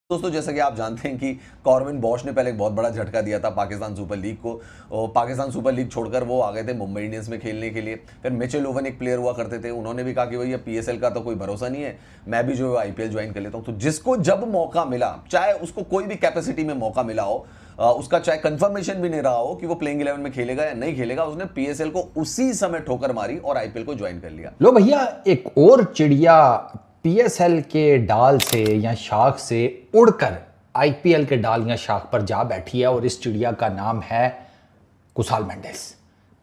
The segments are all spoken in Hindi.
दोस्तों, जैसा कि आप जानते हैं कि कॉर्विन बॉश ने पहले एक बहुत बड़ा झटका दिया था पाकिस्तान सुपर लीग को। और पाकिस्तान सुपर लीग छोड़कर वो आ गए थे मुंबई इंडियंस में खेलने के लिए। फिर मिचेल ओवन एक प्लेयर हुआ करते थे, उन्होंने भी कहा कि भैया पीएसएल का तो कोई भरोसा नहीं है, मैं भी जो है आईपीएल ज्वाइन कर लेता हूँ। तो जिसको जब मौका मिला, चाहे उसको कोई भी कैपेसिटी में मौका मिला हो, उसका चाहे कंफर्मेशन भी नहीं रहा हो कि वो प्लेइंग 11 में खेलेगा या नहीं खेलेगा, उसने पीएसएल को उसी समय ठोकर मारी और आईपीएल को ज्वाइन कर लिया। लो भैया, एक और चिड़िया पीएसएल के डाल से या शाख से उड़कर आईपीएल के डाल या शाख पर जा बैठी है और इस चिड़िया का नाम है कुसाल मेंडिस।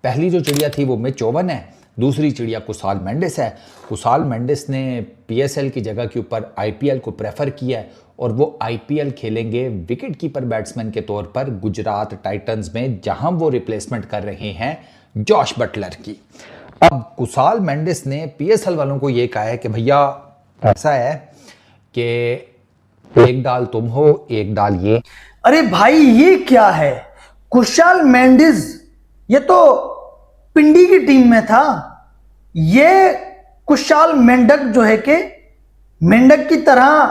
पहली जो चिड़िया थी वो मिच ओवन है, दूसरी चिड़िया कुसाल मेंडिस है। कुसाल मेंडिस ने पीएसएल की जगह के ऊपर आईपीएल को प्रेफर किया है और वो आईपीएल खेलेंगे विकेट कीपर बैट्समैन के तौर पर गुजरात टाइटंस में, जहां वो रिप्लेसमेंट कर रहे हैं जॉश बटलर की। अब कुसाल मेंडिस ने पीएसएल वालों को ये कहा है कि भैया ऐसा है कि एक डाल तुम हो, एक डाल ये। अरे भाई, ये क्या है? कुशाल मेंडिस ये तो पिंडी की टीम में था। ये कुशाल मेंढक जो है कि मेंढक की तरह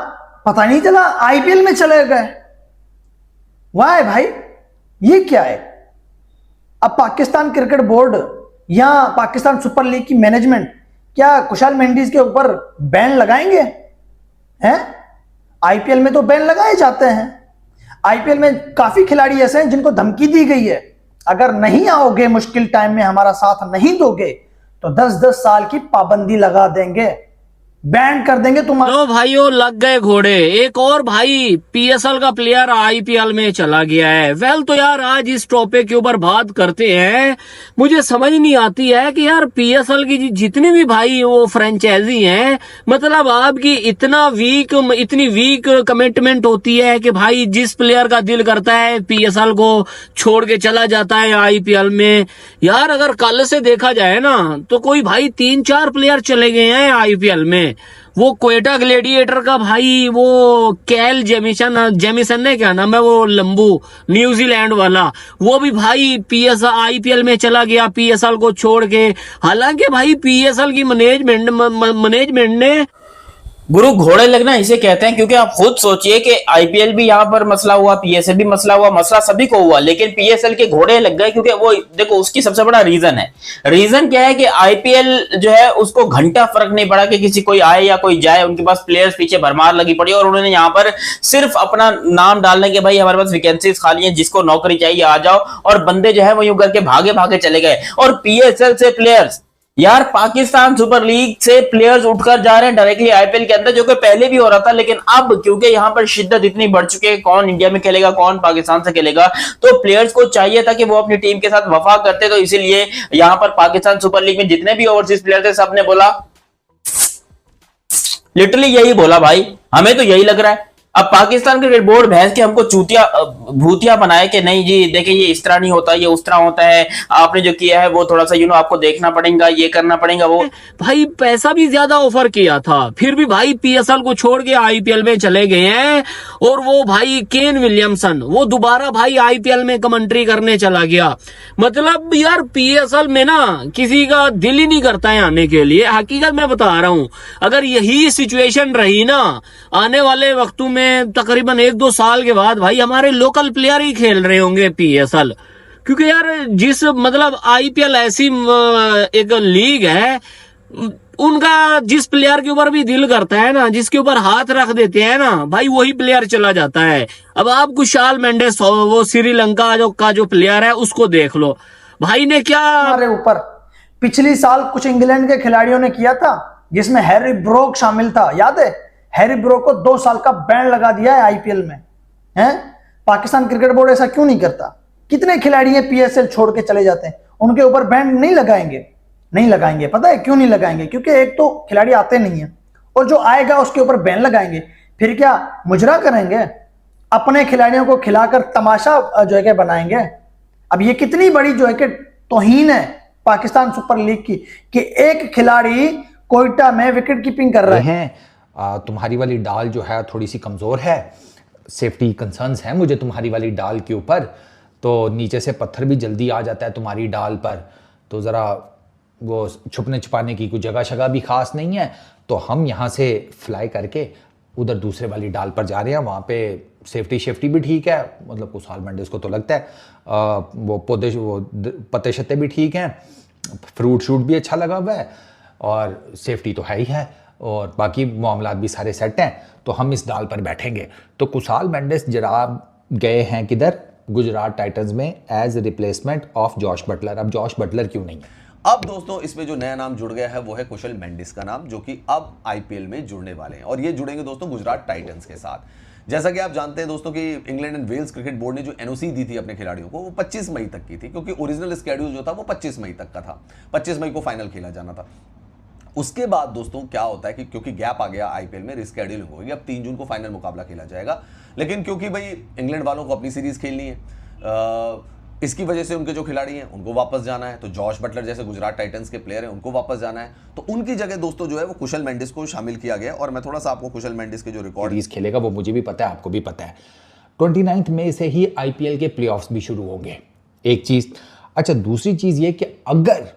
पता नहीं चला आईपीएल में चले गए। वाह भाई, ये क्या है? अब पाकिस्तान क्रिकेट बोर्ड या पाकिस्तान सुपर लीग की मैनेजमेंट क्या कुशाल मेंडिस के ऊपर बैन लगाएंगे? हैं? आईपीएल में तो बैन लगाए जाते हैं। आईपीएल में काफी खिलाड़ी ऐसे हैं जिनको धमकी दी गई है, अगर नहीं आओगे, मुश्किल टाइम में हमारा साथ नहीं दोगे तो 10-10 साल की पाबंदी लगा देंगे, बैन कर देंगे तुम्हारा। लो भाइयों, लग गए घोड़े। एक और भाई पीएसएल का प्लेयर आईपीएल में चला गया है। वेल तो यार, आज इस टॉपिक के ऊपर बात करते हैं। मुझे समझ नहीं आती है कि यार पीएसएल की जितनी भी भाई वो फ्रेंचाइजी हैं, मतलब आपकी इतनी वीक कमिटमेंट होती है कि भाई जिस प्लेयर का दिल करता है पीएसएल को छोड़ के चला जाता है आईपीएल में। यार अगर कल से देखा जाए ना तो कोई भाई 3-4 प्लेयर चले गए हैं आईपीएल में। वो क्वेटा ग्लेडिएटर का भाई वो कैल जेमिसन ने, क्या नाम है वो, लंबू, न्यूजीलैंड वाला, वो भी भाई आईपीएल में चला गया पीएसएल को छोड़ के। हालांकि भाई पीएसएल की मैनेजमेंट ने गुरु घोड़े लगना इसे कहते हैं, क्योंकि आप खुद सोचिए कि आईपीएल भी यहाँ पर मसला हुआ, पीएसएल भी मसला हुआ, मसला सभी को हुआ, लेकिन पीएसएल के घोड़े लग गए। क्योंकि वो देखो, उसकी सबसे बड़ा रीजन क्या है कि आईपीएल जो है उसको घंटा फर्क नहीं पड़ा कि किसी कोई आए या कोई जाए, उनके पास प्लेयर्स पीछे भरमार लगी पड़ी और उन्होंने यहाँ पर सिर्फ अपना नाम डालने के भाई हमारे पास वैकेंसीज खाली है, जिसको नौकरी चाहिए आ जाओ, और बंदे जो है वो यूं करके भागे भागे चले गए। और पीएसएल से प्लेयर्स, यार पाकिस्तान सुपर लीग से प्लेयर्स उठकर जा रहे हैं डायरेक्टली आईपीएल के अंदर, जो कि पहले भी हो रहा था, लेकिन अब क्योंकि यहाँ पर शिद्दत इतनी बढ़ चुकी है, कौन इंडिया में खेलेगा कौन पाकिस्तान से खेलेगा, तो प्लेयर्स को चाहिए था कि वो अपनी टीम के साथ वफा करते। तो इसीलिए यहाँ पर पाकिस्तान सुपर लीग में जितने भी ओवरसीज प्लेयर थे, सबने बोला, लिटरली यही बोला, भाई हमें तो यही लग रहा है। अब पाकिस्तान क्रिकेट बोर्ड भैंस के हमको भूतिया बनाए कि नहीं जी देखिए ये इस तरह नहीं होता, ये उस तरह होता है, आपने जो किया है वो थोड़ा सा आपको देखना पड़ेगा, ये करना पड़ेगा। वो भाई पैसा भी ज्यादा ऑफर किया था, फिर भी भाई पीएसएल को छोड़ के आईपीएल में चले गए हैं। और वो भाई केन विलियमसन, वो दोबारा भाई आईपीएल में कमेंट्री करने चला गया। मतलब यार पीएसएल में ना किसी का दिल ही नहीं करता है आने के लिए। हकीकत मैं बता रहा हूं, अगर यही सिचुएशन रही ना आने वाले वक्तों में, तकरीबन 1-2 साल के बाद भाई हमारे लोकल प्लेयर ही खेल रहे होंगे पीएसएल। क्योंकि यार जिस मतलब आईपीएल ऐसी एक लीग है, उनका जिस प्लेयर के ऊपर भी दिल करता है ना, जिसके ऊपर हाथ रख देते हैं ना भाई, वही प्लेयर चला जाता है। अब आप कुशाल मेंडिस, वो श्रीलंका का जो प्लेयर है, उसको देख लो भाई ने क्या हमारे ऊपर पिछली साल कुछ इंग्लैंड के खिलाड़ियों ने किया था, जिसमें हैरी ब्रोक शामिल था। याद है? हैरी ब्रोक को 2 साल का बैन लगा दिया है आईपीएल में। हैं? पाकिस्तान क्रिकेट बोर्ड ऐसा क्यों नहीं करता? कितने खिलाड़ी हैं पीएसएल छोड़ के चले जाते हैं, उनके ऊपर बैन नहीं लगाएंगे। पता है क्यों नहीं लगाएंगे? क्योंकि एक तो खिलाड़ी आते नहीं है, और जो आएगा उसके ऊपर बैन लगाएंगे, फिर क्या मुजरा करेंगे? अपने खिलाड़ियों को खिलाकर तमाशा जो है बनाएंगे। अब ये कितनी बड़ी जो है कि तौहीन है पाकिस्तान सुपर लीग की कि एक खिलाड़ी कोयटा में विकेट कीपिंग कर रहे हैं। तुम्हारी वाली डाल जो है थोड़ी सी कमज़ोर है, सेफ्टी कंसर्न्स हैं मुझे तुम्हारी वाली डाल के ऊपर, तो नीचे से पत्थर भी जल्दी आ जाता है तुम्हारी डाल पर, तो ज़रा वो छुपने छुपाने की कोई जगह शगह भी ख़ास नहीं है, तो हम यहाँ से फ्लाई करके उधर दूसरे वाली डाल पर जा रहे हैं, वहाँ पे सेफ्टी भी ठीक है, मतलब कुशाल मेंडिस को तो लगता है वो पत्ते शत्ते भी ठीक हैं, फ्रूट शूट भी अच्छा लगा हुआ है और सेफ्टी तो है ही है और बाकी मामलात भी सारे सेट हैं, तो हम इस डाल पर बैठेंगे। तो कुशाल मेंडिस जरा गए हैं किधर, गुजरात टाइटंस में as replacement of Jos Buttler. अब जॉश बटलर क्यों नहीं है? अब दोस्तों इसमें जो नया नाम जुड़ गया है वो है कुशल मेंडिस का नाम, जो कि अब आईपीएल में जुड़ने वाले हैं और ये जुड़ेंगे दोस्तों गुजरात टाइटंस के साथ। जैसा कि आप जानते हैं दोस्तों कि England and Wales cricket board ने जो एनओसी दी थी अपने खिलाड़ियों को वो 25 मई तक की थी, क्योंकि ओरिजिनल स्केड्यूल जो था वो 25 मई तक का था, 25 मई को फाइनल खेला जाना था। उसके बाद दोस्तों क्या होता है कि क्योंकि गैप आ गया आईपीएल में, रिस्केड्यूलिंग होगी, अब 3 जून को फाइनल मुकाबला खेला जाएगा, लेकिन क्योंकि भाई इंग्लैंड वालों को अपनी सीरीज खेलनी है, इसकी वजह से उनके जो खिलाड़ी हैं उनको वापस जाना है, तो जॉश बटलर जैसे गुजरात टाइटंस के प्लेयर हैं उनको वापस जाना है, तो उनकी जगह दोस्तों जो है वो कुशल मेंडिस को शामिल किया गया। और मैं थोड़ा सा आपको कुशल मेंडिस के जो रिकॉर्ड सीरीज खेलेगा वो मुझे भी पता है, आपको भी पता है। 29 मई से ही आईपीएल के प्लेऑफ्स भी शुरू होंगे, एक चीज। अच्छा, दूसरी चीज ये कि अगर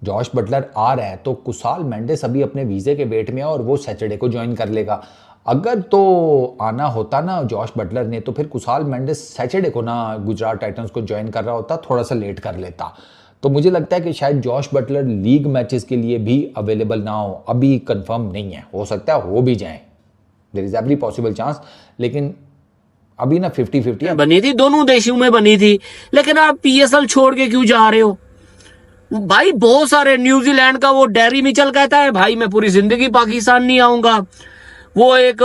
जॉश बटलर आ रहा है तो कुशाल मेंडिस अभी अपने वीजे के वेट में है और वो सैटरडे को ज्वाइन कर लेगा। अगर तो आना होता ना जॉश बटलर ने, तो फिर कुशाल मेंडिस सैटरडे को ना गुजरात टाइटंस को ज्वाइन कर रहा होता, थोड़ा सा लेट कर लेता। तो मुझे लगता है कि शायद जॉश बटलर लीग मैचेस के लिए भी अवेलेबल ना हो, अभी कंफर्म नहीं है, हो सकता है हो भी जाए, there is every possible chance, लेकिन अभी ना 50-50 है। बनी थी, दोनों देशों में बनी थी, लेकिन आप पीएसएल छोड़ के क्यों जा रहे हो भाई? बहुत सारे, न्यूजीलैंड का वो डैरी मिचेल कहता है भाई मैं पूरी जिंदगी पाकिस्तान नहीं आऊंगा। वो एक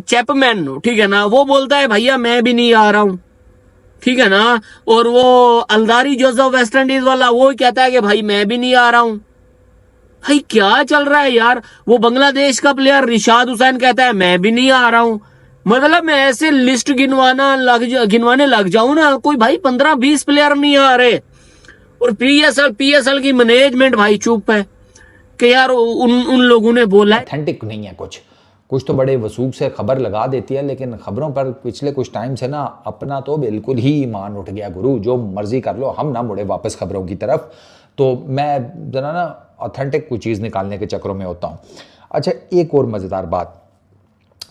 चैपमैन, ठीक है ना, वो बोलता है भैया मैं भी नहीं आ रहा हूं, ठीक है ना। और वो अलदारी जोसेफ वेस्ट इंडीज वाला, वो कहता है कि भाई मैं भी नहीं आ रहा हूं। भाई क्या चल रहा है यार? वो बांग्लादेश का प्लेयर रिशाद हुसैन कहता है मैं भी नहीं आ रहा हूं। मतलब मैं ऐसे लिस्ट गिनवाने लग जाऊं ना, कोई भाई 15-20 प्लेयर नहीं आ रहे। और पीएसएल की मैनेजमेंट भाई चुप है कि यार उन लोगों ने बोला है। ऑथेंटिक नहीं है कुछ तो बड़े वसूख से खबर लगा देती है, लेकिन खबरों पर पिछले कुछ टाइम से ना अपना तो बिल्कुल ही ईमान उठ गया गुरु, जो मर्जी कर लो, हम ना मुड़े वापस खबरों की तरफ। तो मैं जरा ना ऑथेंटिक कोई चीज़ निकालने के चक्रों में होता हूँ। अच्छा, एक और मज़ेदार बात,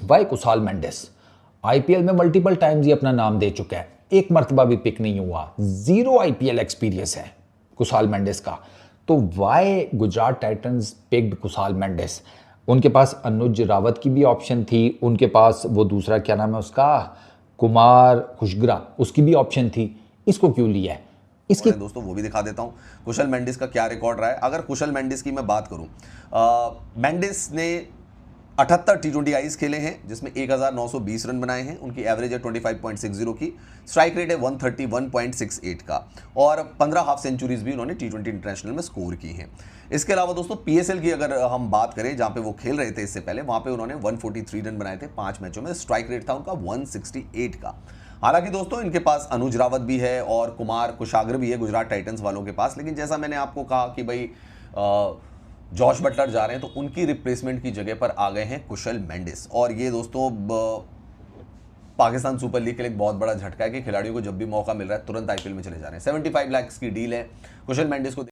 वाई कुशाल मेंडिस आईपीएल में मल्टीपल टाइम्स ही अपना नाम दे चुका है, एक मरतबा भी पिक नहीं हुआ, 0 आईपीएल एक्सपीरियंस है कुशाल मेंडिस का। तो why Gujarat Titans picked Kusal Mendis? उनके पास अनुज रावत की भी ऑप्शन थी, उनके पास वो दूसरा क्या नाम है उसका, कुमार खुशगरा, उसकी भी ऑप्शन थी, इसको क्यों लिया है? इसकी दोस्तों वो भी दिखा देता हूं कुशल मेंडिस का क्या रिकॉर्ड रहा है। अगर कुशल मेंडिस की मैं बात करूं, मेंडिस ने 78 टी20 आईज खेले हैं, जिसमें 1920 रन बनाए हैं, उनकी एवरेज है 25.60 की, स्ट्राइक रेट है 131.68 का, और 15 हाफ सेंचुरीज भी उन्होंने टी20 इंटरनेशनल में स्कोर की हैं। इसके अलावा दोस्तों पीएसएल की अगर हम बात करें, जहां पे वो खेल रहे थे इससे पहले, वहां पे उन्होंने 143 रन बनाए थे 5 मैचों में, स्ट्राइक रेट था उनका 168 का। हालांकि दोस्तों इनके पास अनुज रावत भी है और कुमार कुशाग्र भी है गुजरात टाइटंस वालों के पास, लेकिन जैसा मैंने आपको कहा कि भाई जॉश बटलर जा रहे हैं, तो उनकी रिप्लेसमेंट की जगह पर आ गए हैं कुशल मेंडिस। और ये दोस्तों पाकिस्तान सुपर लीग के लिए एक बहुत बड़ा झटका है कि खिलाड़ियों को जब भी मौका मिल रहा है तुरंत आईपीएल में चले जा रहे हैं। 75 लाख की डील है कुशल मेंडिस को।